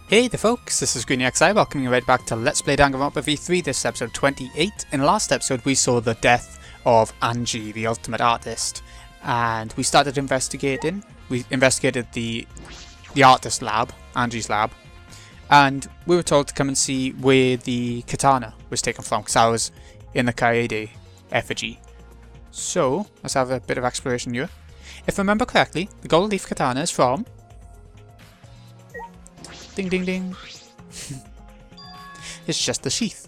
Hey there folks, this is GreenXI welcoming you right back to Let's Play Danganronpa V3. This is episode 28. In the last episode we saw the death of Angie, the ultimate artist, and we started investigating. We investigated the artist lab, Angie's lab, and we were told to come and see where the katana was taken from, because I was in the Kaede effigy. So, let's have a bit of exploration here. If I remember correctly, the gold leaf katana is from... Ding ding ding. It's just the sheath.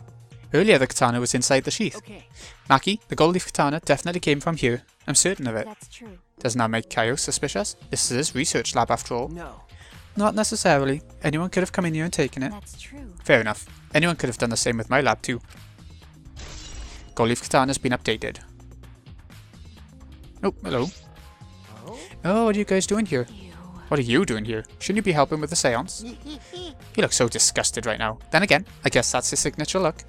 Earlier the katana was inside the sheath. Okay. Maki, the gold leaf katana definitely came from here. I'm certain of it. That's true. Doesn't that make Kaio suspicious? This is his research lab after all. No. Not necessarily. Anyone could have come in here and taken it. That's true. Fair enough. Anyone could have done the same with my lab too. Gold leaf katana has been updated. Oh, hello. Oh, what are you guys doing here? Ew. What are you doing here? Shouldn't you be helping with the seance? You look so disgusted right now. Then again, I guess that's his signature look.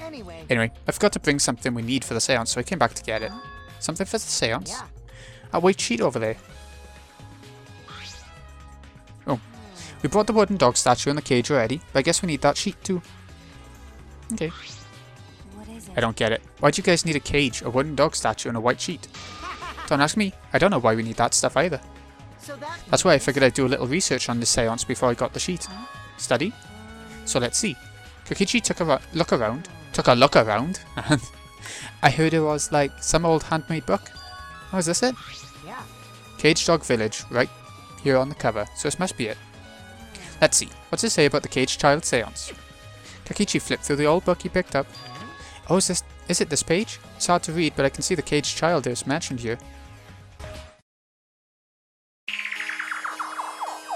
Anyway, I forgot to bring something we need for the seance, so I came back to get it. Something for the seance? Yeah. A white sheet over there. Oh, we brought the wooden dog statue in the cage already, but I guess we need that sheet too. Okay. What is it? I don't get it. Why do you guys need a cage, a wooden dog statue, and a white sheet? Don't ask me. I don't know why we need that stuff either. That's why I figured I'd do a little research on this seance before I got the sheet. Study? So let's see. Kokichi took a look around, and I heard it was like some old handmade book. Oh, is this it? Yeah. Caged Dog Village, right here on the cover, so this must be it. Let's see, what's it say about the Caged Child seance? Kokichi flipped through the old book he picked up. Oh, is it this page? It's hard to read, but I can see the Caged Child is mentioned here.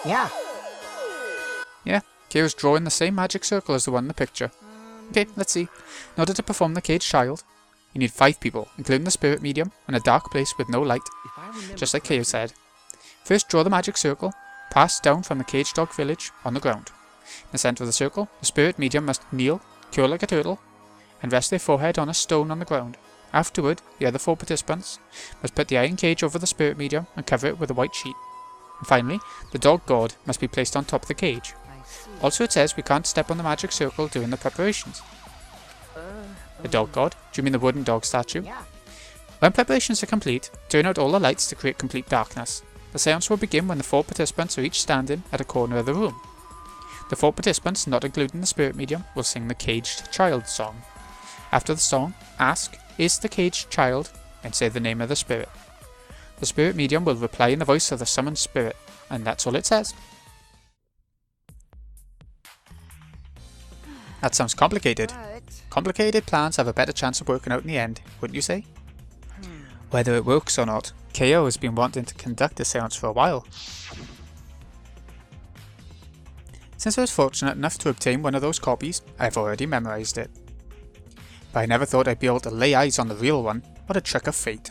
Yeah. Yeah, Kira's drawing the same magic circle as the one in the picture. Okay, let's see. In order to perform the Caged Child, you need 5 people, including the spirit medium, in a dark place with no light, just like Keo said. First, draw the magic circle, pass down from the Caged Dog Village on the ground. In the centre of the circle, the spirit medium must kneel, curl like a turtle, and rest their forehead on a stone on the ground. Afterward, the other 4 participants must put the iron cage over the spirit medium and cover it with a white sheet. And finally, the dog god must be placed on top of the cage. Also, it says we can't step on the magic circle during the preparations. The dog god? Do you mean the wooden dog statue? Yeah. When preparations are complete, turn out all the lights to create complete darkness. The seance will begin when the 4 participants are each standing at a corner of the room. The 4 participants, not including the spirit medium, will sing the Caged Child song. After the song, ask, "Is the caged child?" and say the name of the spirit. The spirit medium will reply in the voice of the summoned spirit, and that's all it says. That sounds complicated. Complicated plans have a better chance of working out in the end, wouldn't you say? Whether it works or not, KO has been wanting to conduct a seance for a while. Since I was fortunate enough to obtain one of those copies, I've already memorized it. But I never thought I'd be able to lay eyes on the real one. What a trick of fate.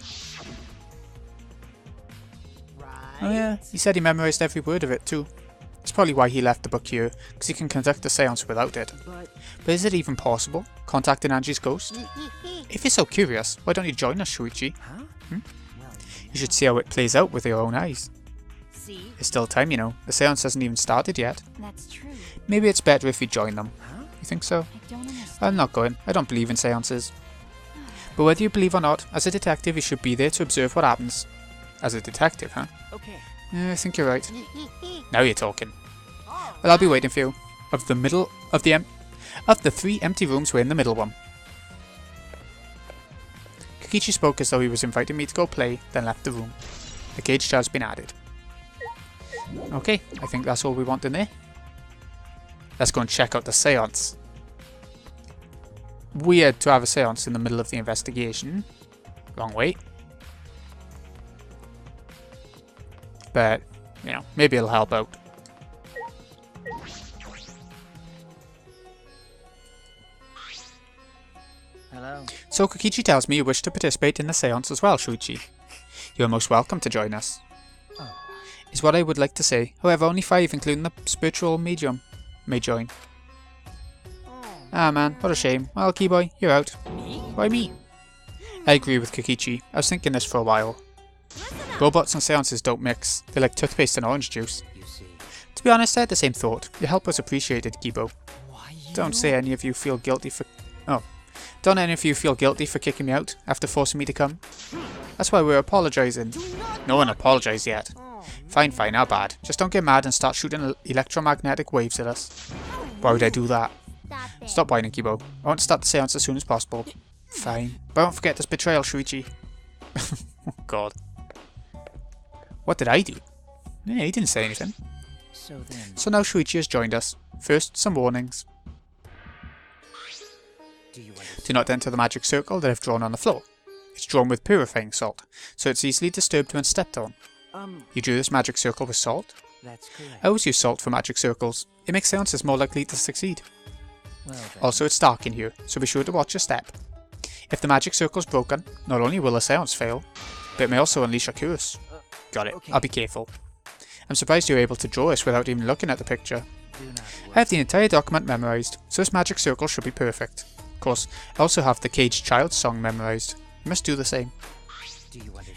Oh yeah, he said he memorized every word of it too. That's probably why he left the book here, because he can conduct a seance without it. But is it even possible, contacting Angie's ghost? If you're so curious, why don't you join us, Shuichi? You should see how it plays out with your own eyes. See? There's still time, you know. The seance hasn't even started yet. That's true. Maybe it's better if we join them. You think so? I don't understand. I'm not going. I don't believe in seances. But whether you believe or not, as a detective you should be there to observe what happens. As a detective, huh? Okay. Yeah, I think you're right. Now you're talking. Well, I'll be waiting for you. Of the 3 empty rooms, we're in the middle one. Kokichi spoke as though he was inviting me to go play, then left the room. The cage has been added. Okay, I think that's all we want in there. Let's go and check out the seance. Weird to have a seance in the middle of the investigation. Wrong way. But, you know, maybe it'll help out. Hello. So Kokichi tells me you wish to participate in the seance as well, Shuichi. You are most welcome to join us. Is what I would like to say. However, only 5, including the spiritual medium, may join. Ah man, what a shame. Well, Keyboy, you're out. Why me? I agree with Kokichi. I was thinking this for a while. Robots and seances don't mix. They're like toothpaste and orange juice. To be honest, I had the same thought. Your help was appreciated, Kibo. Don't any of you feel guilty for kicking me out after forcing me to come. That's why we're apologising. No one apologised yet. Fine, our bad. Just don't get mad and start shooting electromagnetic waves at us. Why would I do that? Stop whining, Kibo. I want to start the seance as soon as possible. Fine. But don't forget this betrayal, Shuichi. Oh god. What did I do? Yeah, he didn't say anything. So now Shuichi has joined us. First, some warnings. Do not enter the magic circle that I've drawn on the floor. It's drawn with purifying salt, so it's easily disturbed when stepped on. You drew this magic circle with salt? That's correct. I always use salt for magic circles. It makes seances more likely to succeed. Also, it's dark in here, so be sure to watch your step. If the magic circle's broken, not only will the seance fail, but it may also unleash a curse. Got it. Okay. I'll be careful. I'm surprised you were able to draw this without even looking at the picture. I have the entire document memorised, so this magic circle should be perfect. Of course, I also have the Caged Child song memorised. You must do the same.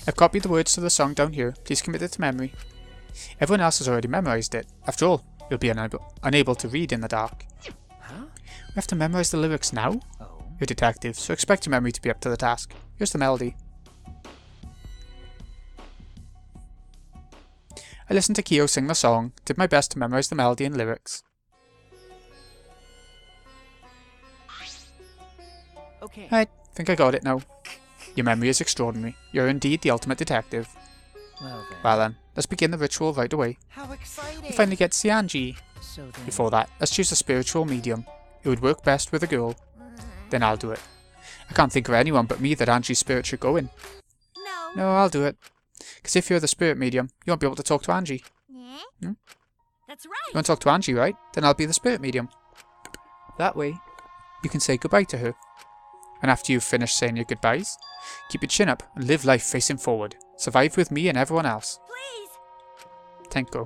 I've copied the words to the song down here. Please commit it to memory. Everyone else has already memorised it. After all, you'll be unable to read in the dark. Huh? We have to memorise the lyrics now? Oh. You're a detective, so expect your memory to be up to the task. Here's the melody. I listened to Kyo sing the song, did my best to memorise the melody and lyrics. Okay. I think I got it now. Your memory is extraordinary. You're indeed the ultimate detective. Well then, let's begin the ritual right away. How exciting! We finally get to see Angie. So then, Before that, let's choose a spiritual medium. It would work best with a girl. Then I'll do it. I can't think of anyone but me that Angie's spirit should go in. No, I'll do it. Because if you're the spirit medium, you won't be able to talk to Angie. Hmm? That's You right. want to talk to Angie, right? Then I'll be the spirit medium. That way, you can say goodbye to her. And after you've finished saying your goodbyes, keep your chin up and live life facing forward. Survive with me and everyone else. Please. Tenko.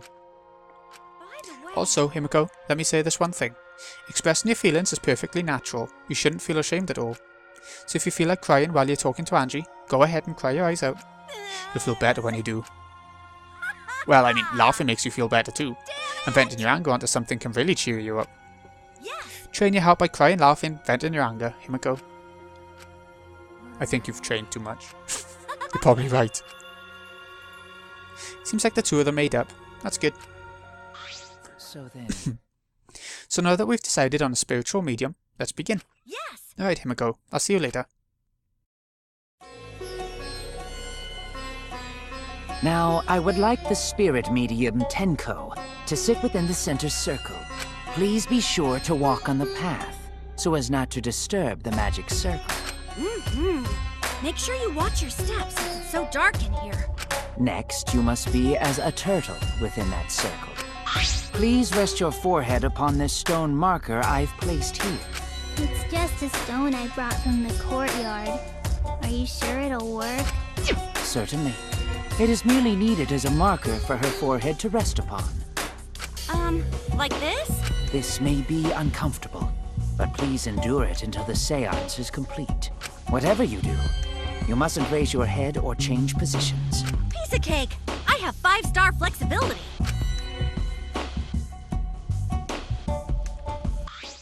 By the way. Also, Himiko, let me say this one thing. Expressing your feelings is perfectly natural. You shouldn't feel ashamed at all. So if you feel like crying while you're talking to Angie, go ahead and cry your eyes out. You'll feel better when you do. Well, I mean, laughing makes you feel better too. And venting your anger onto something can really cheer you up. Yes. Train your heart by crying, laughing, venting your anger, Himiko. I think you've trained too much. You're probably right. Seems like the two of them made up. That's good. So then. So now that we've decided on a spiritual medium, let's begin. Yes. Alright, Himiko. I'll see you later. Now, I would like the spirit medium Tenko to sit within the center circle. Please be sure to walk on the path, so as not to disturb the magic circle. Make sure you watch your steps. It's so dark in here. Next, you must be as a turtle within that circle. Please rest your forehead upon this stone marker I've placed here. It's just a stone I brought from the courtyard. Are you sure it'll work? Certainly. It is merely needed as a marker for her forehead to rest upon. Like this? This may be uncomfortable, but please endure it until the seance is complete. Whatever you do, you mustn't raise your head or change positions. Piece of cake. I have 5-star flexibility.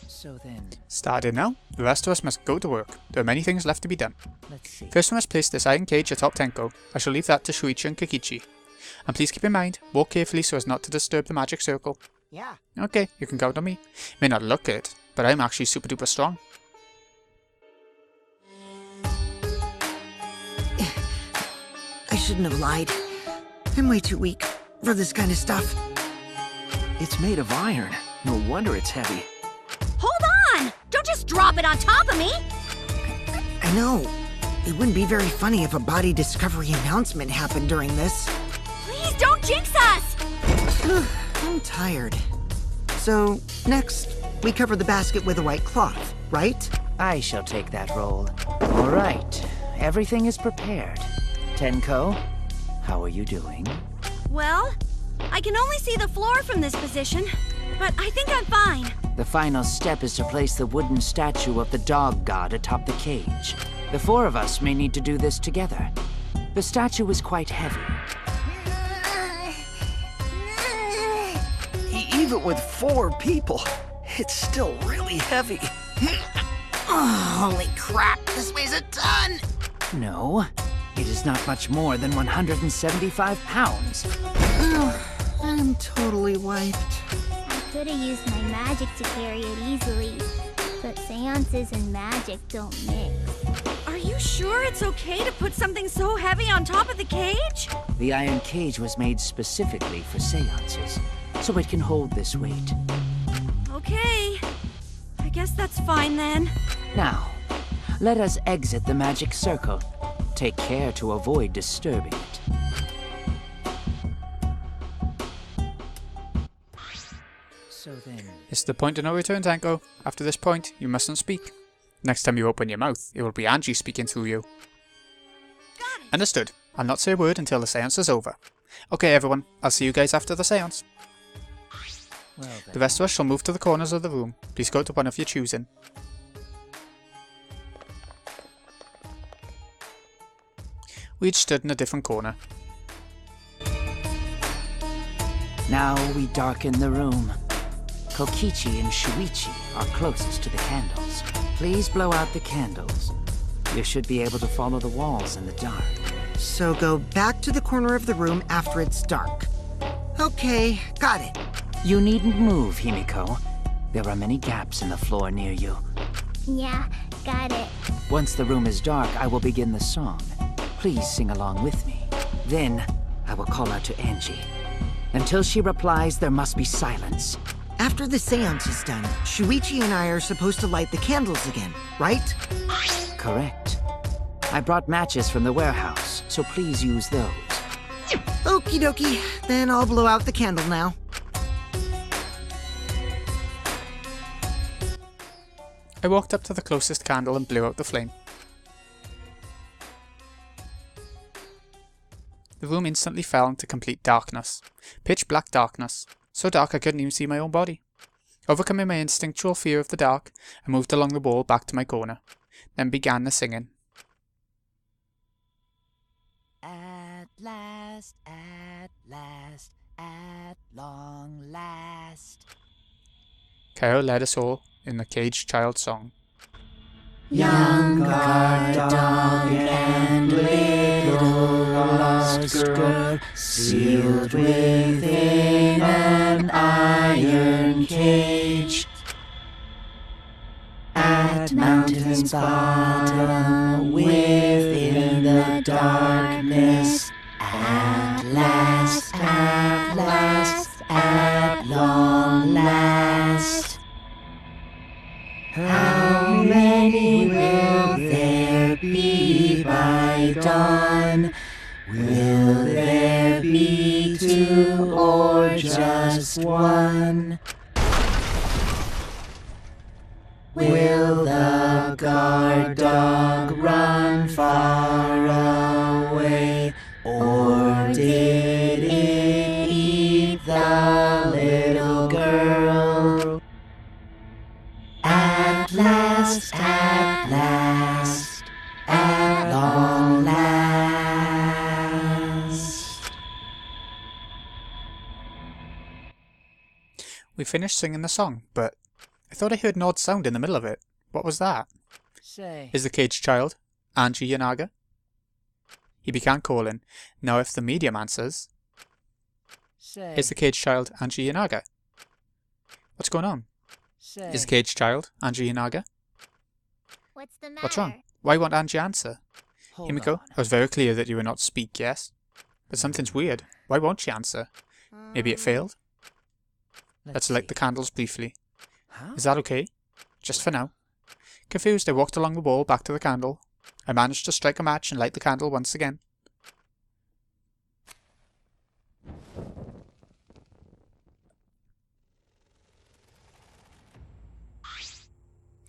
So then, Started now. The rest of us must go to work. There are many things left to be done. let's see. First we must place this iron cage atop Tenko. I shall leave that to Shuichi and Kikichi. And please keep in mind, walk carefully so as not to disturb the magic circle. Yeah. Okay, you can count on me. May not look it, but I'm actually super duper strong. I shouldn't have lied. I'm way too weak for this kind of stuff. It's made of iron. No wonder it's heavy. Hold on! Don't just drop it on top of me! I know. It wouldn't be very funny if a body discovery announcement happened during this. Please don't jinx us! I'm tired. So, next, we cover the basket with a white cloth, right? I shall take that role. All right, everything is prepared. Tenko, how are you doing? Well, I can only see the floor from this position, but I think I'm fine. The final step is to place the wooden statue of the dog god atop the cage. The four of us may need to do this together. The statue is quite heavy. Even with 4 people, it's still really heavy. Oh, holy crap, this weighs a ton! No, it is not much more than 175 pounds. I'm totally wiped. I could have used my magic to carry it easily, but seances and magic don't mix. Are you sure it's okay to put something so heavy on top of the cage? The iron cage was made specifically for seances, so it can hold this weight. Okay. I guess that's fine then. Now, let us exit the magic circle. Take care to avoid disturbing it. So then... It's the point of no return, Tenko. After this point, you mustn't speak. Next time you open your mouth, it will be Angie speaking through you. Understood. I'll not say a word until the seance is over. Okay everyone, I'll see you guys after the seance. Well, then. The rest of us shall move to the corners of the room. Please go to one of your choosing. We each stood in a different corner. Now we darken the room. Kokichi and Shuichi are closest to the candles. Please blow out the candles. You should be able to follow the walls in the dark. So go back to the corner of the room after it's dark. Okay, got it. You needn't move, Himiko. There are many gaps in the floor near you. Yeah, got it. Once the room is dark, I will begin the song. Please sing along with me. Then, I will call out to Angie. Until she replies, there must be silence. After the seance is done, Shuichi and I are supposed to light the candles again, right? Correct. I brought matches from the warehouse, so please use those. Okie dokie, then I'll blow out the candle now. I walked up to the closest candle and blew out the flame. The room instantly fell into complete darkness. Pitch black darkness. So dark I couldn't even see my own body. Overcoming my instinctual fear of the dark, I moved along the wall back to my corner, then began the singing. At last, at long last. Kaio led us all in the Caged Child song. Young guard dog and little lost girl, sealed within an iron cage. At mountain's bottom, within the darkness, at last, at long last. How many will there be by dawn? Will there be 2 or just 1? Will the guard dog run far away, or did it eat the little girl? At last, at long last. We finished singing the song, but I thought I heard an odd sound in the middle of it. What was that? Say. Is the Caged Child Angie Yanaga? He began calling. Now if the medium answers, Say. is the Caged Child Angie Yanaga? What's going on? Say. Is the Caged Child Angie Yanaga? What's the matter? What's wrong? Why won't Angie answer? Hold Himiko, on. I was very clear that you were not to speak, yes? But something's weird. Why won't she answer? Maybe it failed? Let's light the candles briefly. Huh? Is that okay? Just for now. Confused, I walked along the wall back to the candle. I managed to strike a match and light the candle once again.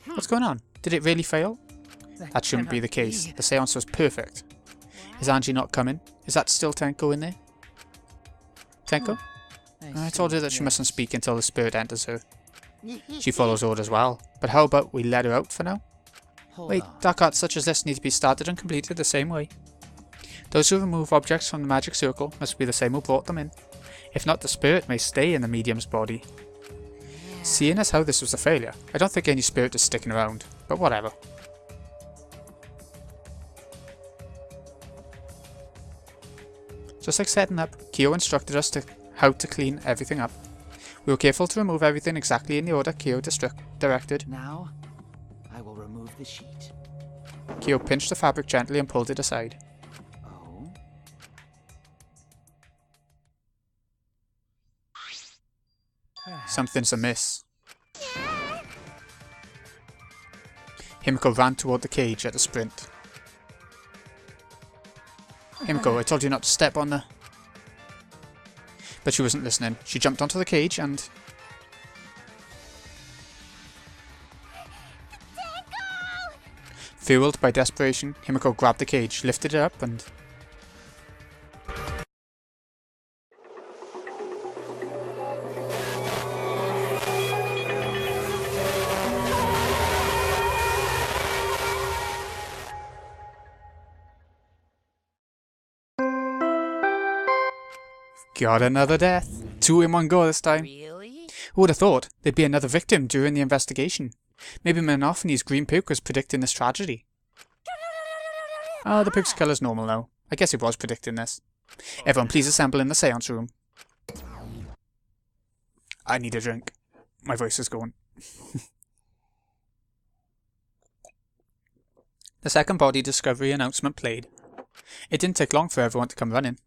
What's going on? Did it really fail? That shouldn't be the case. The seance was perfect. Is Angie not coming? Is that still Tenko in there? Tenko? I told her that she mustn't speak until the spirit enters her. She follows orders well, but how about we let her out for now? Wait, dark arts such as this need to be started and completed the same way. Those who remove objects from the magic circle must be the same who brought them in. If not, the spirit may stay in the medium's body. Seeing as how this was a failure, I don't think any spirit is sticking around, but whatever. Just like setting up, Kyo instructed us how to clean everything up. We were careful to remove everything exactly in the order Kyo directed. Now, I will remove the sheet. Kyo pinched the fabric gently and pulled it aside. Oh. Something's amiss. Himiko ran toward the cage at a sprint. Himiko, I told you not to step on the... But she wasn't listening. She jumped onto the cage and... Fueled by desperation, Himiko grabbed the cage, lifted it up and... Got another death. 2 in one go this time. Really? Who would have thought there'd be another victim during the investigation? Maybe Monophanie's green pook was predicting this tragedy. Oh, the pook's colour's normal now. I guess it was predicting this. Everyone please assemble in the seance room. I need a drink. My voice is going. The second body discovery announcement played. It didn't take long for everyone to come running.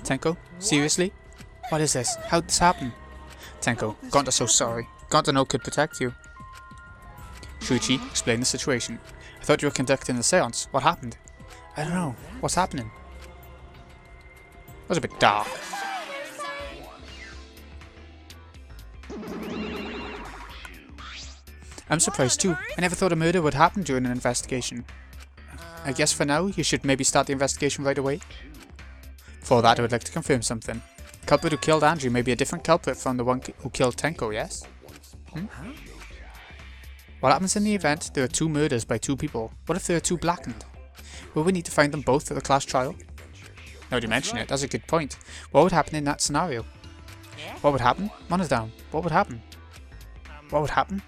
Tenko? Seriously? What is this? How'd this happen? Tenko, Gonta's so sorry. Gonta no could protect you. Shuichi, explain the situation. I thought you were conducting a seance. What happened? I don't know. What's happening? It was a bit dark. I'm surprised too. I never thought a murder would happen during an investigation. I guess for now, you should maybe start the investigation right away. For that, I would like to confirm something. The culprit who killed Andrew may be a different culprit from the one who killed Tenko, yes? What happens in the event there are 2 murders by 2 people? What if there are 2 blackened? Will we need to find them both for the class trial? Now that you mention it, that's a good point. What would happen in that scenario? What would happen? Monodam, what would happen? What would happen?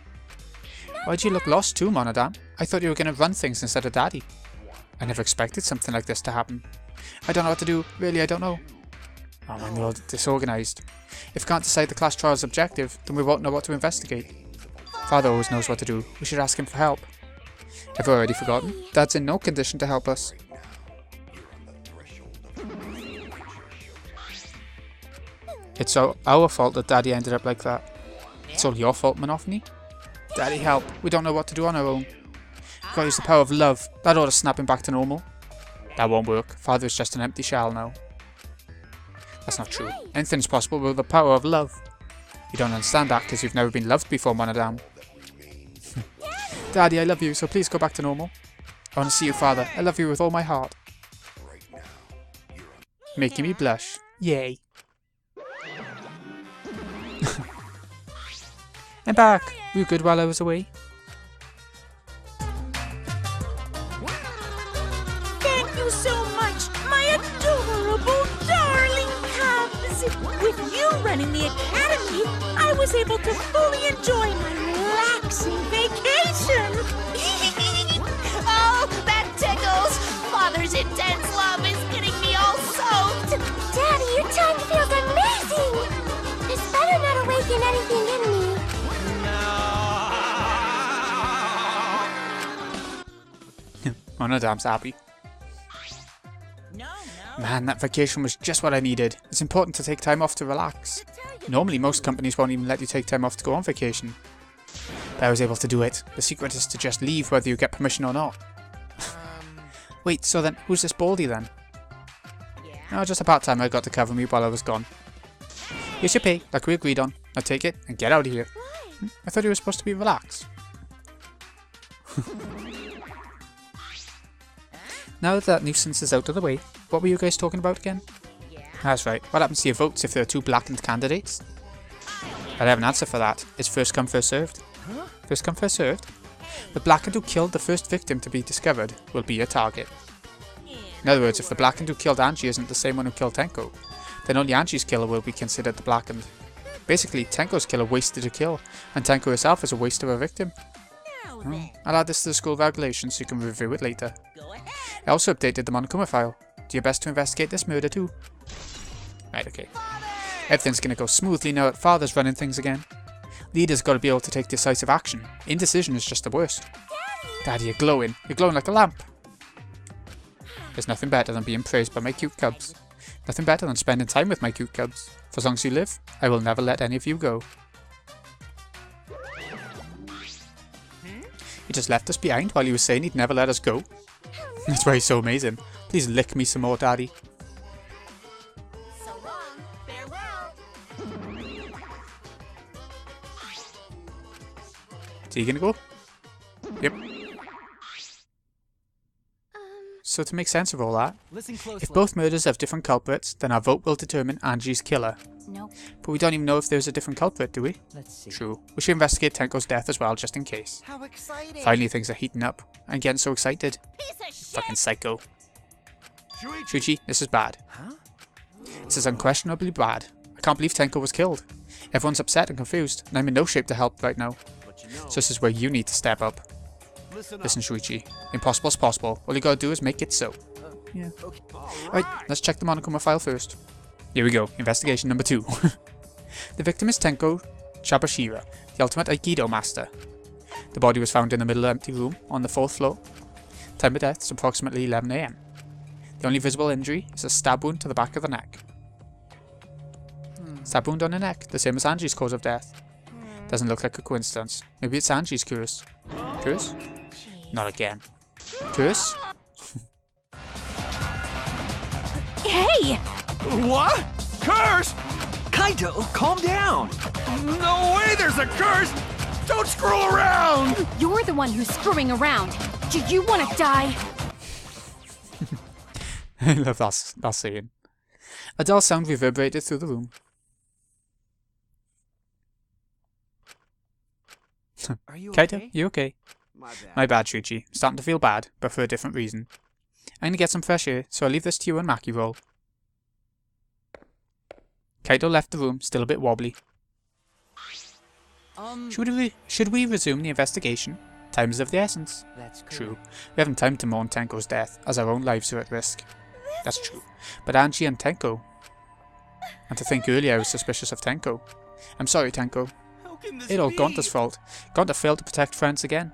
Why'd you look lost too, Monodam? I thought you were going to run things instead of Daddy. I never expected something like this to happen. I don't know what to do. Really, I don't know. Oh man, they're all disorganised. If we can't decide the class trial's objective, then we won't know what to investigate. Father always knows what to do. We should ask him for help. Have we already forgotten? Dad's in no condition to help us. It's our fault that Daddy ended up like that. It's all your fault, Monophony. Daddy, help. We don't know what to do on our own. We've got to use the power of love. That ought to snap him back to normal. That won't work. Father is just an empty shell now. That's not true. Anything's possible with the power of love. You don't understand that because you've never been loved before, Monodam. Daddy, I love you, so please go back to normal. I want to see you, Father. I love you with all my heart. Making me blush. Yay. I'm back. Were you good while I was away? Thank you so much, my adorable darling cubs! With you running the academy, I was able to fully enjoy my relaxing vacation! Oh, that tickles! Father's intense love is getting me all soaked! Daddy, your tongue feels amazing! This better not awaken anything in me. Monodam's happy. Man, that vacation was just what I needed. It's important to take time off to relax. Normally, most companies won't even let you take time off to go on vacation. But I was able to do it. The secret is to just leave whether you get permission or not. Wait, so then, who's this Baldy then? No, just a part-timer I got to cover me while I was gone. Here's your pay, like we agreed on. Now take it and get out of here. I thought you were supposed to be relaxed. Now that that nuisance is out of the way, what were you guys talking about again? That's right, what happens to your votes if there are 2 blackened candidates? I have an answer for that. It's first come, first served. First come, first served? The blackened who killed the first victim to be discovered will be your target. In other words, if the blackened who killed Angie isn't the same one who killed Tenko, then only Angie's killer will be considered the blackened. Basically, Tenko's killer wasted a kill, and Tenko herself is a waste of a victim. I'll add this to the school regulations so you can review it later. I also updated the Monokuma file. Do your best to investigate this murder too. Right, okay. Everything's gonna go smoothly now that Father's running things again. Leader's gotta be able to take decisive action. Indecision is just the worst. Daddy, you're glowing. You're glowing like a lamp. There's nothing better than being praised by my cute cubs. Nothing better than spending time with my cute cubs. For as long as you live, I will never let any of you go. He just left us behind while he was saying he'd never let us go. That's why he's so amazing. Please lick me some more, Daddy. So long. Farewell. So you gonna go? Yep. So to make sense of all that, Listen closely. if both murders have different culprits, then our vote will determine Angie's killer. Nope. But we don't even know if there's a different culprit, do we? Let's see. True. We should investigate Tenko's death as well, just in case. How exciting! Finally, things are heating up. I'm getting so excited. Piece of shit. Fucking psycho. Shuichi, this is bad. Huh? This is unquestionably bad. I can't believe Tenko was killed. Everyone's upset and confused, and I'm in no shape to help right now. So this is where you need to step up. Listen, Shuichi. Impossible's possible. All you gotta do is make it so. Yeah. Alright, let's check the Monokuma file first. Here we go. Investigation number 2. The victim is Tenko Chabashira, the ultimate Aikido master. The body was found in the middle of an empty room on the 4th floor. Time of death is approximately 11 AM. The only visible injury is a stab wound to the back of the neck. Stab wound on the neck, the same as Angie's cause of death. Doesn't look like a coincidence. Maybe it's Angie's curse. Curse? Not again. Curse? Hey! What? Curse? Kaito, calm down. No way there's a curse! Don't screw around! You're the one who's screwing around. Do you want to die? I love that scene. A dull sound reverberated through the room. Are you Kaito, okay? you okay? My bad. My bad, Shuichi. Starting to feel bad, but for a different reason. I'm gonna get some fresh air, so I'll leave this to you and Maki roll. Kaito left the room, still a bit wobbly. Should we resume the investigation? Time is of the essence. That's True. We haven't time to mourn Tenko's death, as our own lives are at risk. That's true. But Angie and Tenko. And to think earlier I was suspicious of Tenko. I'm sorry, Tenko. How can this It's all be? Gonta's fault. Gonta failed to protect friends again.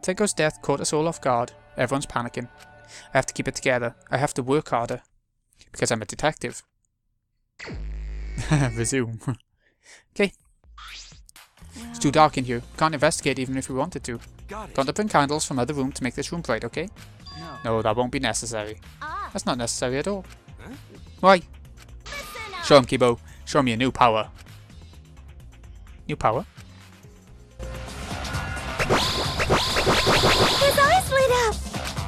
Tenko's death caught us all off guard. Everyone's panicking. I have to keep it together. I have to work harder. Because I'm a detective. Resume. Okay. It's too dark in here. Can't investigate even if we wanted to. Got it. Gonta bring candles from other room to make this room bright, okay? No, that won't be necessary. That's not necessary at all. Huh? Why? Show him, Kibo. Show me a new power. New power? His eyes lit up.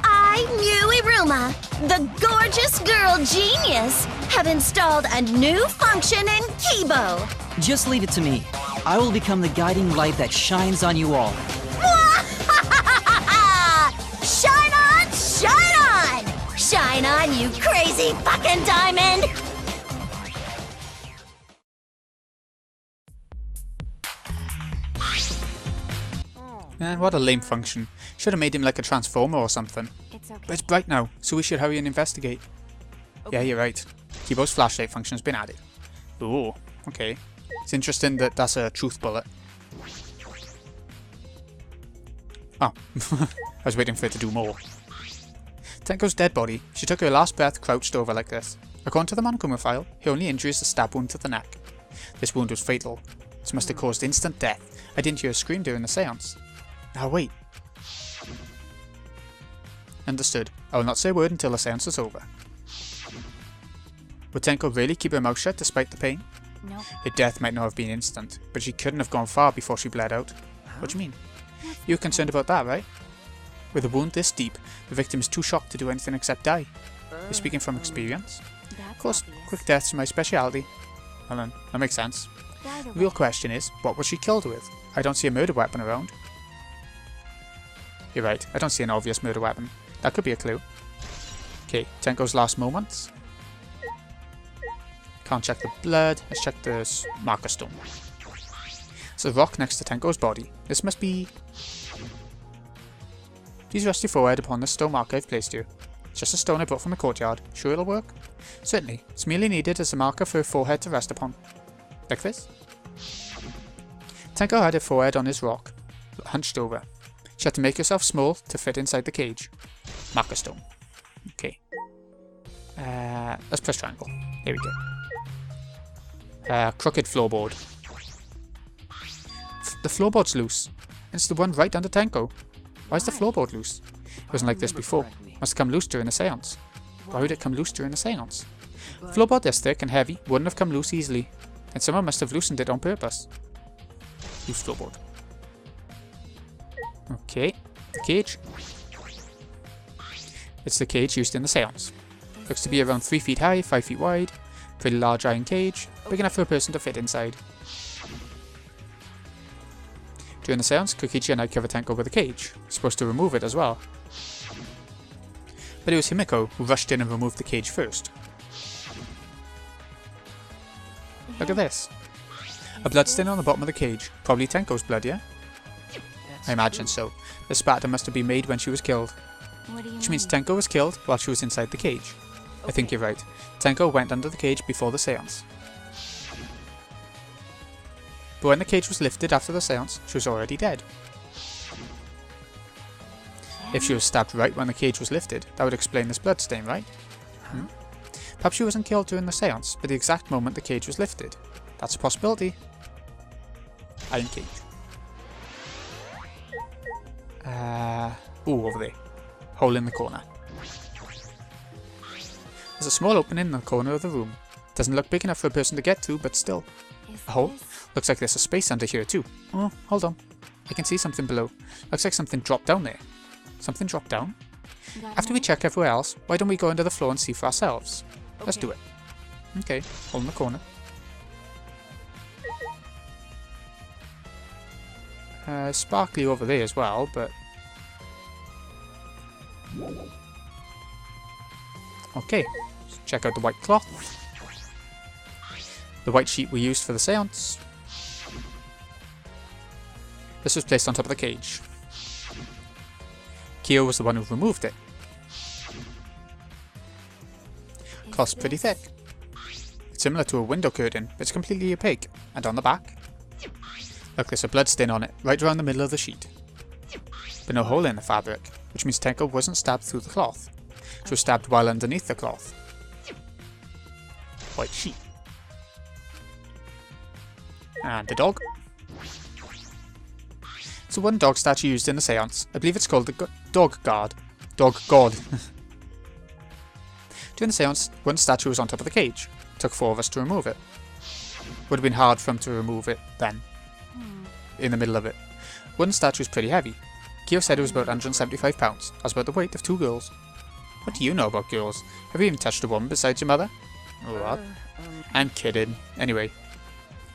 I, New Iruma, the gorgeous girl genius, have installed a new function in Kibo. Just leave it to me. I will become the guiding light that shines on you all. Shine on, shine on! Shine on, you crazy fucking diamond! Man, what a lame function. Should have made him like a transformer or something. It's okay. But it's bright now, so we should hurry and investigate. Yeah, you're right. Kibo's flashlight function's been added. Ooh, okay. It's interesting that that's a truth bullet. Oh, I was waiting for it to do more. Tenko's dead body. She took her last breath crouched over like this. According to the Monokuma file, her only injury is a stab wound to the neck. This wound was fatal. This must have caused instant death. I didn't hear a scream during the seance. Now wait. Understood. I will not say a word until the seance is over. Would Tenko really keep her mouth shut despite the pain? No. Her death might not have been instant, but she couldn't have gone far before she bled out. What do you mean? You're concerned about that, right? With a wound this deep, the victim is too shocked to do anything except die. You're speaking from experience? That's Of course, obvious. quick death's my speciality. Well then, that makes sense. By the The real way, question is, what was she killed with? I don't see a murder weapon around. You're right, I don't see an obvious murder weapon. That could be a clue. Okay, Tenko's last moments. Can't check the blood. Let's check the marker stone. There's a rock next to Tenko's body. This must be... Please rest your forehead upon the stone marker I've placed here. It's just a stone I brought from the courtyard. Sure it'll work? Certainly. It's merely needed as a marker for her forehead to rest upon. Like this. Tenko had her forehead on his rock, hunched over. She had to make herself small to fit inside the cage. Marker stone. Okay. Let's press triangle. Here we go. Crooked floorboard. The floorboard's loose. And it's the one right under Tenko. Why is the floorboard loose? It wasn't like this before. Must have come loose during the seance. Why would it come loose during the seance? The floorboard this thick and heavy wouldn't have come loose easily. And someone must have loosened it on purpose. Loose floorboard. Okay. The cage. It's the cage used in the seance. Looks to be around 3 feet high, 5 feet wide. Pretty large iron cage. Big enough for a person to fit inside. During the seance, Kokichi and I covered Tenko with a cage. Supposed to remove it as well. But it was Himiko who rushed in and removed the cage first. Look at this. A bloodstain on the bottom of the cage. Probably Tenko's blood, yeah? I imagine so. The spatter must have been made when she was killed. Which means Tenko was killed while she was inside the cage. I think you're right. Tenko went under the cage before the seance. But when the cage was lifted after the seance, she was already dead. If she was stabbed right when the cage was lifted, that would explain this bloodstain, right? Perhaps she wasn't killed during the seance, but the exact moment the cage was lifted. That's a possibility. Iron cage. Ooh, over there. Hole in the corner. There's a small opening in the corner of the room. Doesn't look big enough for a person to get to, but still. A hole? Looks like there's a space under here too. Oh, hold on. I can see something below. Looks like something dropped down there. Something dropped down? After we check everywhere else, why don't we go under the floor and see for ourselves? Let's do it. Okay, hole in the corner. Sparkly over there as well, but... Okay, let's check out the white cloth. The white sheet we used for the seance. This was placed on top of the cage. Kyo was the one who removed it. Cloth's pretty thick. It's similar to a window curtain, but it's completely opaque. And on the back, look, there's a bloodstain on it, right around the middle of the sheet. But no hole in the fabric, which means Tenko wasn't stabbed through the cloth. She was stabbed while underneath the cloth. White sheet. And the dog. It's the one dog statue used in the seance. I believe it's called the Dog Guard. Dog God. During the seance, one statue was on top of the cage. It took 4 of us to remove it. Would have been hard for him to remove it then. In the middle of it. One statue was pretty heavy. Kyo said it was about 175 pounds. That's about the weight of 2 girls. What do you know about girls? Have you even touched a woman besides your mother? What? I'm kidding. Anyway.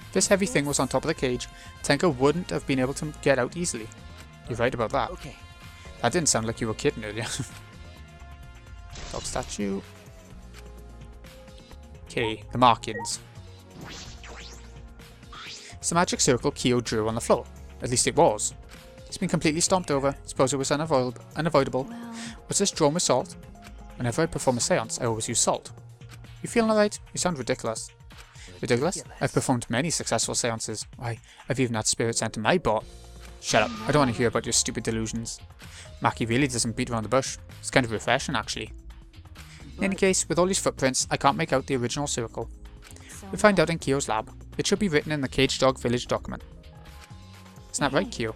If this heavy thing was on top of the cage, Tenko wouldn't have been able to get out easily. You're right about that. Okay. That didn't sound like you were kidding earlier. Dog statue. Okay, the markings. It's the magic circle Kyo drew on the floor. At least it was. It's been completely stomped over. Suppose it was unavoidable. Was this drawn with salt? Whenever I perform a seance, I always use salt. You feeling alright? You sound ridiculous. Ridiculous? I've performed many successful seances. Why, I've even had spirits enter my bot. Shut up. I don't want to hear about your stupid delusions. Maki really doesn't beat around the bush. It's kind of refreshing, actually. In any case, with all these footprints, I can't make out the original circle. We'll find out in Kyo's lab. It should be written in the Cage Dog Village document. Isn't that right, Kyo?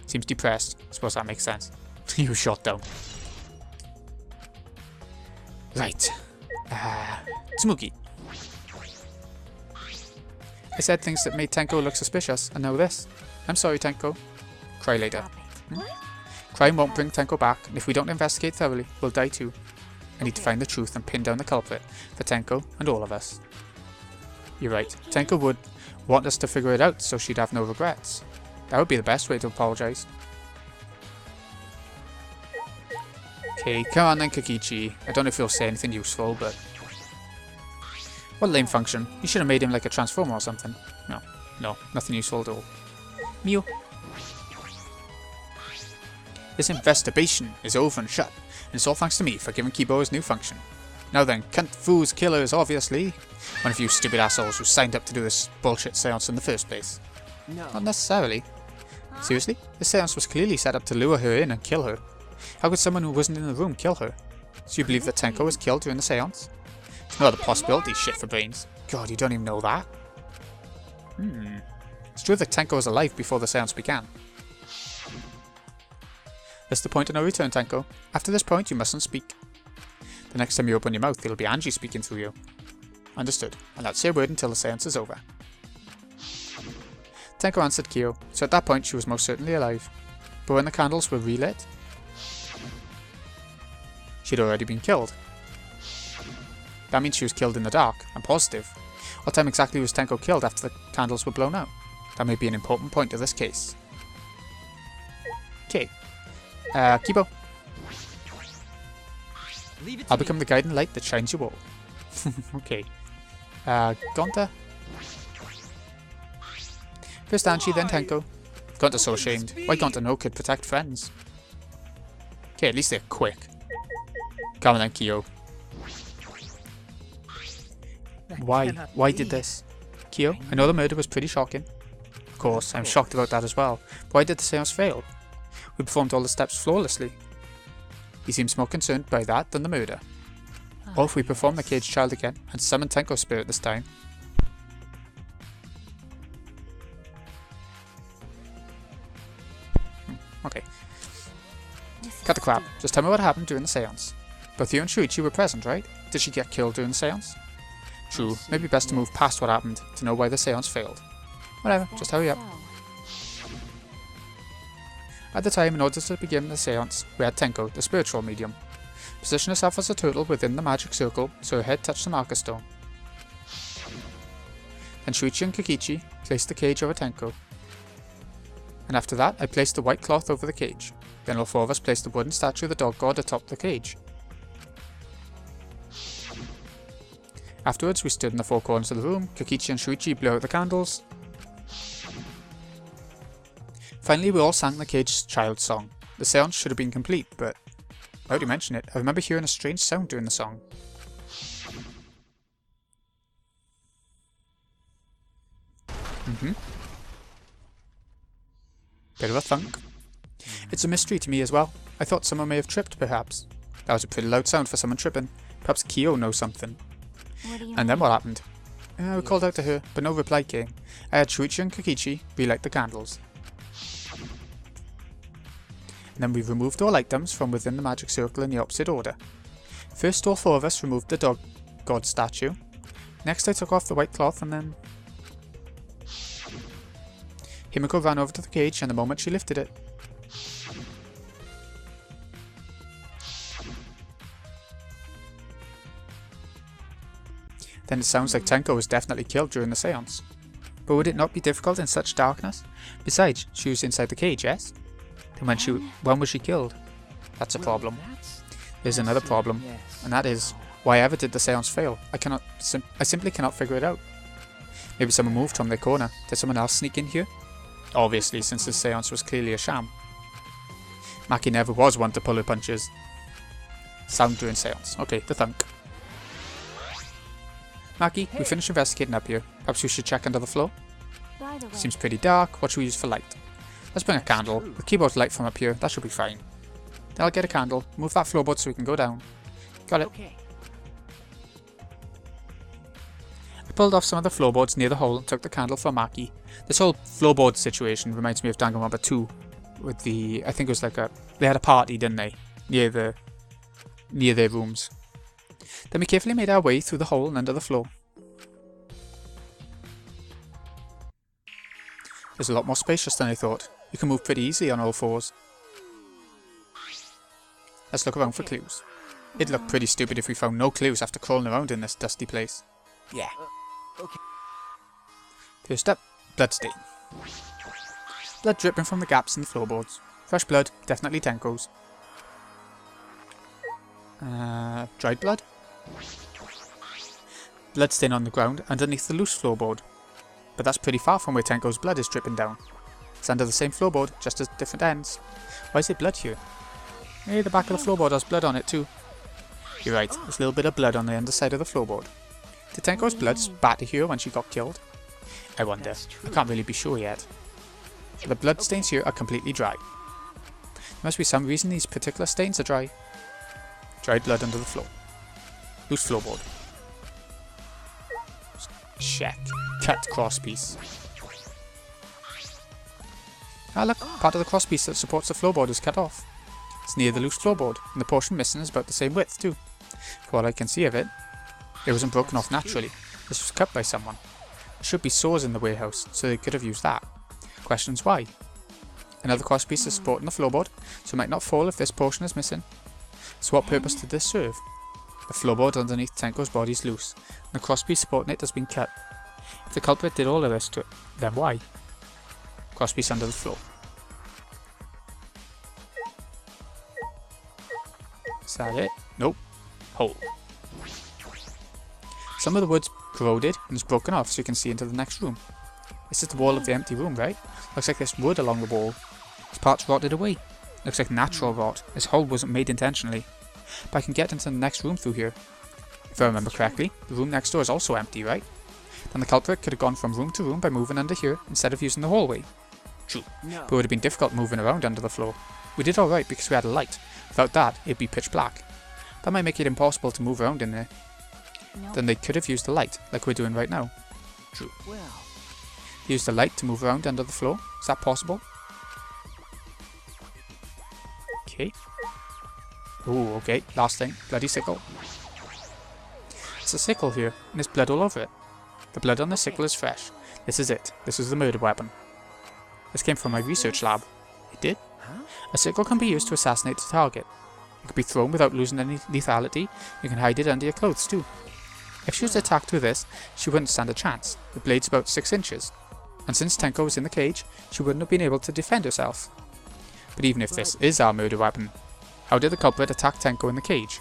Seems depressed. I suppose that makes sense. He was shot down. Right. Tsumugi. I said things that made Tenko look suspicious, and now this. I'm sorry, Tenko. Cry later. Crime won't bring Tenko back, and if we don't investigate thoroughly, we'll die too. I need to find the truth and pin down the culprit, for Tenko and all of us. You're right. Tenko would want us to figure it out so she'd have no regrets. That would be the best way to apologize. Okay, come on then, Kokichi. I don't know if you'll say anything useful, but... What lame function. You should have made him like a transformer or something. No, nothing useful at all. Mew. This investigation is over and shut, and it's all thanks to me for giving Kibo his new function. Now then, Cunt Fu's killer is obviously one of you stupid assholes who signed up to do this bullshit seance in the first place. No. Not necessarily. Seriously? This seance was clearly set up to lure her in and kill her. How could someone who wasn't in the room kill her? So you believe that Tenko was killed during the seance? It's not a possibility, shit for brains. God, you don't even know that? It's true that Tenko was alive before the seance began. This is the point of no return, Tenko. After this point, you mustn't speak. The next time you open your mouth, it'll be Angie speaking through you. Understood. I'll not say a word until the seance is over. Tenko answered Kyo, so at that point she was most certainly alive. But when the candles were relit, she'd already been killed. That means she was killed in the dark. I'm positive. What time exactly was Tenko killed after the candles were blown out? That may be an important point of this case. Okay. Kibo. I'll become the guiding light that shines you all. Okay. Gonta. First Angie, then Tenko. Gonta's so ashamed. Why Gonta no could protect friends? Okay, at least they're quick. Come on then, Kyo. Why? Why did this? Kyo, I know the murder was pretty shocking. Of course, I'm shocked about that as well. But why did the seance fail? We performed all the steps flawlessly. He seems more concerned by that than the murder. Or if we perform the caged child again and summon Tenko's spirit this time. Okay. Cut the crap. Just tell me what happened during the seance. Both you and Shuichi were present, right? Did she get killed during the seance? True, maybe best to move past what happened to know why the seance failed. Whatever, just hurry up. At the time, in order to begin the seance, we had Tenko, the spiritual medium. Position herself as a turtle within the magic circle so her head touched the marker stone. Then Shuichi and Kokichi placed the cage over Tenko. And after that, I placed the white cloth over the cage. Then all four of us placed the wooden statue of the dog god atop the cage. Afterwards, we stood in the four corners of the room. Kokichi and Shuichi blew out the candles. Finally, we all sang the caged child song. The seance should have been complete, but now you mention it, I remember hearing a strange sound during the song. Bit of a thunk. It's a mystery to me as well. I thought someone may have tripped, perhaps. That was a pretty loud sound for someone tripping. Perhaps Kyo knows something. And then what happened? We called out to her, but no reply came. I had Shuichi and Kokichi relight the candles. And then we removed all items from within the magic circle in the opposite order. First, all four of us removed the dog god statue. Next, I took off the white cloth and then... Himiko ran over to the cage and the moment she lifted it, then it sounds like Tenko was definitely killed during the seance. But would it not be difficult in such darkness? Besides, she was inside the cage, yes? Then when was she killed? That's a problem. There's another problem, and that is, why ever did the seance fail? I simply cannot figure it out. Maybe someone moved from their corner. Did someone else sneak in here? Obviously, since the seance was clearly a sham. Maki never was one to pull her punches. Sound during seance. Okay, the thunk. Maki, we finished investigating up here. Perhaps we should check under the floor? Seems pretty dark. What should we use for light? Let's bring a candle. With keyboard light from up here, that should be fine. Then I'll get a candle, move that floorboard so we can go down. Got it. I pulled off some of the floorboards near the hole and took the candle for Maki. This whole floorboard situation reminds me of Danganronpa 2. With the, I think it was like they had a party, didn't they? Near their rooms. Then we carefully made our way through the hole and under the floor. It's a lot more spacious than I thought. You can move pretty easily on all fours. Let's look around for clues. It'd look pretty stupid if we found no clues after crawling around in this dusty place. Yeah. First up, bloodstain. Blood dripping from the gaps in the floorboards. Fresh blood, definitely Tenko's. Dried blood? Blood stain on the ground underneath the loose floorboard. But that's pretty far from where Tenko's blood is dripping down. It's under the same floorboard, just at different ends. Why is it blood here? Hey, the back of the floorboard has blood on it too. You're right, there's a little bit of blood on the underside of the floorboard. Did Tenko's blood spatter here when she got killed? I wonder. I can't really be sure yet. But the blood stains here are completely dry. There must be some reason these particular stains are dry. Dried blood under the floor. Loose floorboard. Check. Cut crosspiece. Ah look, part of the crosspiece that supports the floorboard is cut off. It's near the loose floorboard, and the portion missing is about the same width too. For what I can see of it, it wasn't broken off naturally. This was cut by someone. There should be saws in the warehouse, so they could have used that. Question's why? Another crosspiece is supporting the floorboard, so it might not fall if this portion is missing. So what purpose did this serve? The floorboard underneath Tenko's body is loose, and the crosspiece supporting it has been cut. If the culprit did all of this to it, then why? Crosspiece under the floor. Is that it? Nope. Hole. Some of the wood's corroded and is broken off so you can see into the next room. This is the wall of the empty room, right? Looks like there's wood along the wall. This part's rotted away. Looks like natural rot. This hole wasn't made intentionally. But I can get into the next room through here. If I remember correctly, the room next door is also empty, right? Then the culprit could have gone from room to room by moving under here instead of using the hallway. True, but it would have been difficult moving around under the floor. We did alright because we had a light. Without that, it'd be pitch black. That might make it impossible to move around in there. Then they could have used the light, like we're doing right now. True. Use the light to move around under the floor. Is that possible? Okay. Ooh, okay. Last thing. Bloody sickle. It's a sickle here, and there's blood all over it. The blood on the sickle is fresh. This is it. This is the murder weapon. This came from my research lab. It did? A sickle can be used to assassinate a target. It can be thrown without losing any lethality. You can hide it under your clothes too. If she was attacked with this, she wouldn't stand a chance. The blade's about 6 inches. And since Tenko was in the cage, she wouldn't have been able to defend herself. But even if this is our murder weapon, how did the culprit attack Tenko in the cage?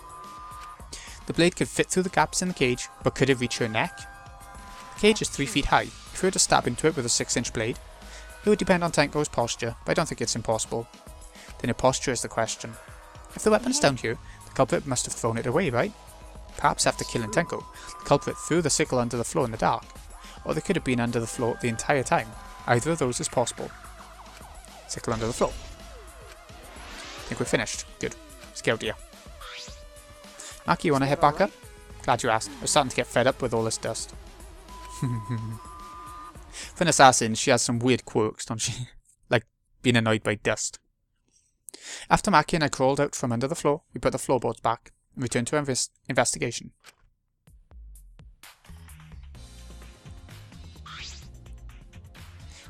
The blade could fit through the gaps in the cage, but could it reach her neck? The cage is 3 feet high. If we were to stab into it with a 6-inch blade, it would depend on Tenko's posture, but I don't think it's impossible. Then her posture is the question. If the weapon's down here, the culprit must have thrown it away, right? Perhaps after killing Tenko, the culprit threw the sickle under the floor in the dark, or they could have been under the floor the entire time. Either of those is possible. Sickle under the floor. I think we're finished. Good. Let's get out of here. Maki, you want to head back up? Glad you asked. I was starting to get fed up with all this dust. For an assassin, she has some weird quirks, don't she? Like being annoyed by dust. After Maki and I crawled out from under the floor, we put the floorboards back and returned to our investigation.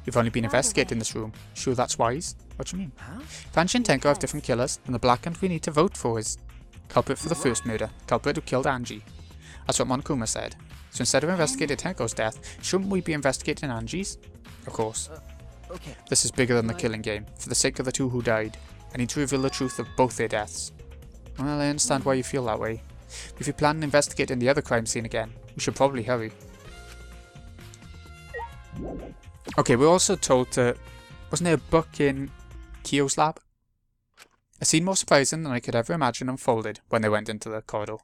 We've only been investigating this room. Sure that's wise? What do you mean? Banshee and Tenko have different killers, and the blackened we need to vote for is culprit for the first murder, culprit who killed Angie. That's what Monokuma said. So instead of investigating Tenko's death, shouldn't we be investigating Angie's? Of course. This is bigger than the killing game. For the sake of the two who died, I need to reveal the truth of both their deaths. Well, I understand why you feel that way. If you plan on investigating the other crime scene again, we should probably hurry. Okay, we're also told to... Wasn't there a book in Kyo's lab? A scene more surprising than I could ever imagine unfolded when they went into the corridor.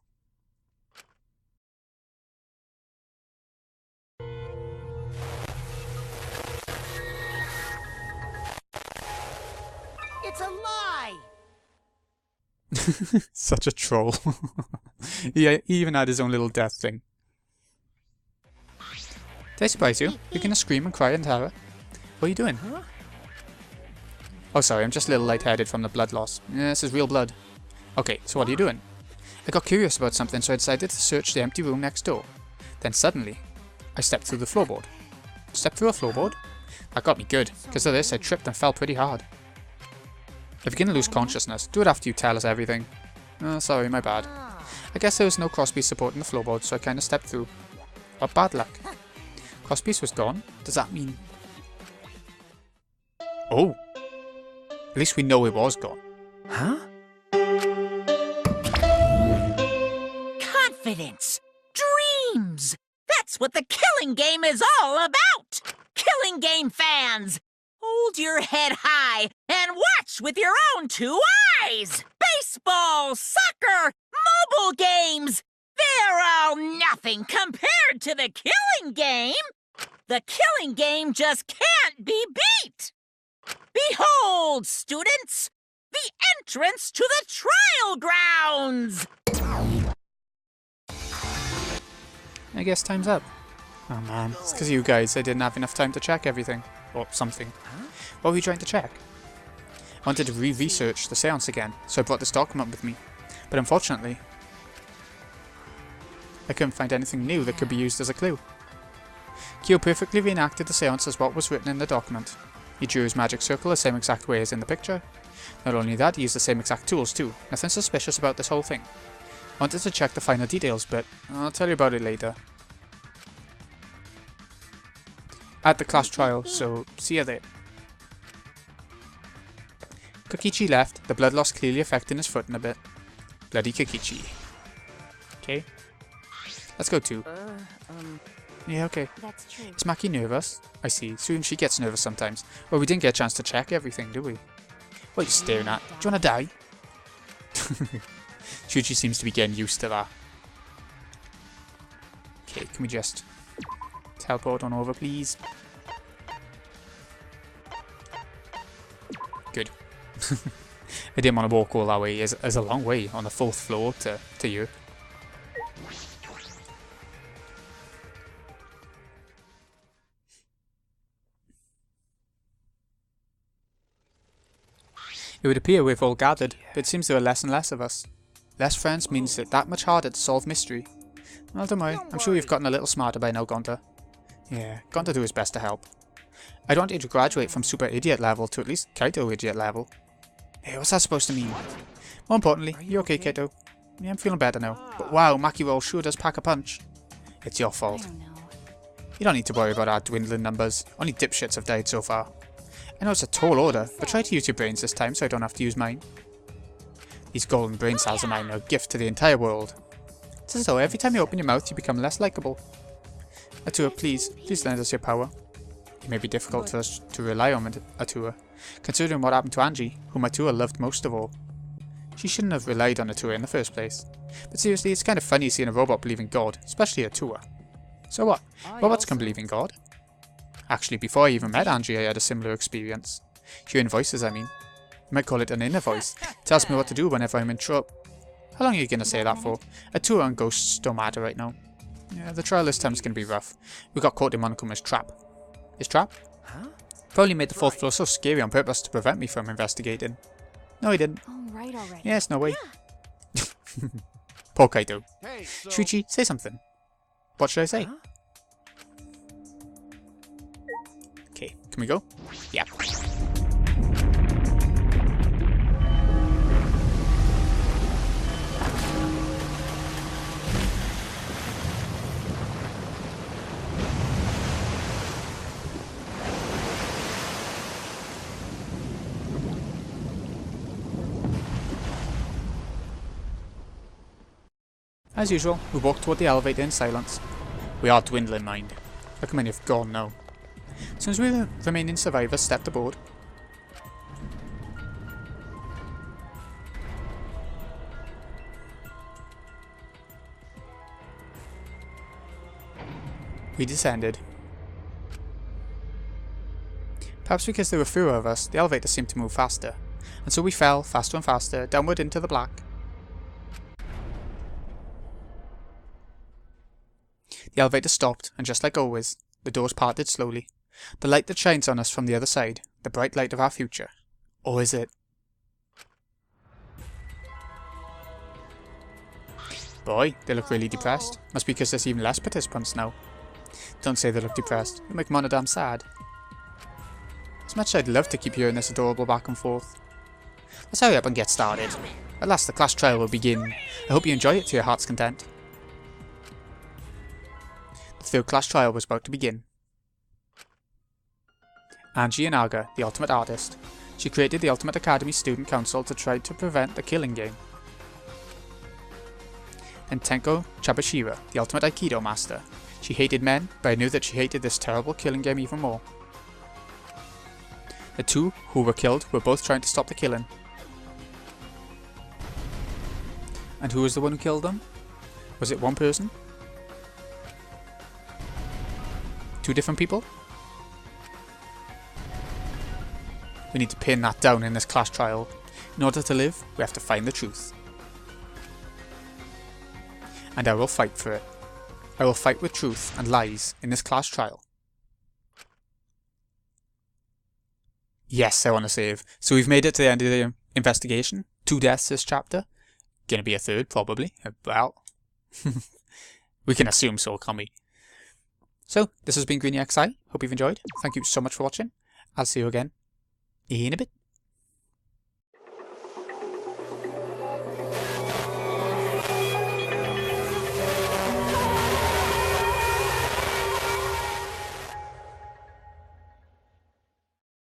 It's a lie! Such a troll. He even had his own little death thing. Did I surprise you? You're gonna scream and cry in terror? What are you doing? Oh sorry, I'm just a little lightheaded from the blood loss. Yeah, this is real blood. Okay, so what are you doing? I got curious about something, so I decided to search the empty room next door. Then suddenly, I stepped through the floorboard. Stepped through a floorboard? That got me good. Because of this, I tripped and fell pretty hard. If you're gonna lose consciousness, do it after you tell us everything. Oh, sorry, my bad. I guess there was no crosspiece supporting the floorboard, so I kinda stepped through. What bad luck. Crosspiece was gone? Does that mean... Oh! At least we know it was gone. Huh? confidence, dreams. That's what the Killing Game is all about. Killing Game fans, hold your head high and watch with your own two eyes. Baseball, soccer, mobile games, they're all nothing compared to the Killing Game. The Killing Game just can't be beat. Behold, students, the entrance to the trial grounds. I guess time's up. Oh man, it's because of you guys I didn't have enough time to check everything. Or something. What were you trying to check? I wanted to re-research the seance again, so I brought this document with me. But unfortunately, I couldn't find anything new that could be used as a clue. Kyo perfectly reenacted the seance as what was written in the document. He drew his magic circle the same exact way as in the picture. Not only that, he used the same exact tools too. Nothing suspicious about this whole thing. I wanted to check the finer details, but I'll tell you about it later. At the class trial, so see you there. Kokichi left, the blood loss clearly affecting his foot in a bit. Bloody Kokichi. Okay. Let's go too. Yeah, okay. That's true. Is Maki nervous? I see. Soon she gets nervous sometimes. Well, we didn't get a chance to check everything, do we? What are you staring at? Do you want to die? Shuichi seems to be getting used to that. Okay, can we just teleport on over, please? Good. I didn't want to walk all that way. It's a long way on the 4th floor to you. It would appear we've all gathered, but it seems there are less and less of us. Less friends means it that much harder to solve mystery. Well, don't worry, I'm sure you've gotten a little smarter by now, Gonta. Yeah, Gonta do his best to help. I'd want you to graduate from super idiot level to at least Kaito idiot level. Hey, what's that supposed to mean? More importantly, you okay, Kaito? Yeah, I'm feeling better now. But wow, Maki Roll sure does pack a punch. It's your fault. You don't need to worry about our dwindling numbers. Only dipshits have died so far. I know it's a tall order, but try to use your brains this time so I don't have to use mine. These golden brain cells of mine are a gift to the entire world. It's as though every time you open your mouth you become less likable. Atua, please lend us your power. It may be difficult for us to rely on Atua, considering what happened to Angie, whom Atua loved most of all. She shouldn't have relied on Atua in the first place. But seriously, it's kind of funny seeing a robot believe in God, especially Atua. So what? Robots can believe in God? Actually, before I even met Angie, I had a similar experience. Hearing voices, I mean. You might call it an inner voice. It tells me what to do whenever I'm in trouble. How long are you going to say that for? Atua and ghosts don't matter right now. Yeah, the trial this time is going to be rough. We got caught in Monokuma's trap. His trap? Probably made the 4th floor so scary on purpose to prevent me from investigating. No, he didn't. Alright. Yes, no way. Poor Kaito. Shuichi, say something. What should I say? Okay, can we go? Yeah. As usual, we walk toward the elevator in silence. We are dwindling, mind. Look how many have gone now. As soon as we remaining survivors stepped aboard. We descended. Perhaps because there were fewer of us, the elevator seemed to move faster, and so we fell, faster and faster, downward into the black. The elevator stopped, and just like always, the doors parted slowly. The light that shines on us from the other side, the bright light of our future. Or is it? Boy, they look really depressed. Must be because there's even less participants now. Don't say they look depressed. It'll make Mono damn sad. As much as I'd love to keep hearing this adorable back and forth. Let's hurry up and get started. At last the class trial will begin. I hope you enjoy it to your heart's content. The 3rd class trial was about to begin. Angie Inaga, the ultimate artist. She created the Ultimate Academy Student Council to try to prevent the Killing Game. and Tenko Chabashira, the ultimate Aikido master. She hated men, but I knew that she hated this terrible killing game even more. The two who were killed were both trying to stop the killing. And who was the one who killed them? Was it one person? Two different people? We need to pin that down in this class trial. In order to live, we have to find the truth. And I will fight for it. I will fight with truth and lies in this class trial. Yes, I want to save. So we've made it to the end of the investigation. 2 deaths this chapter. Gonna be a 3rd, probably. Well, we can assume so, can't we? So, this has been GreenyXI. Hope you've enjoyed. Thank you so much for watching. I'll see you again in a bit.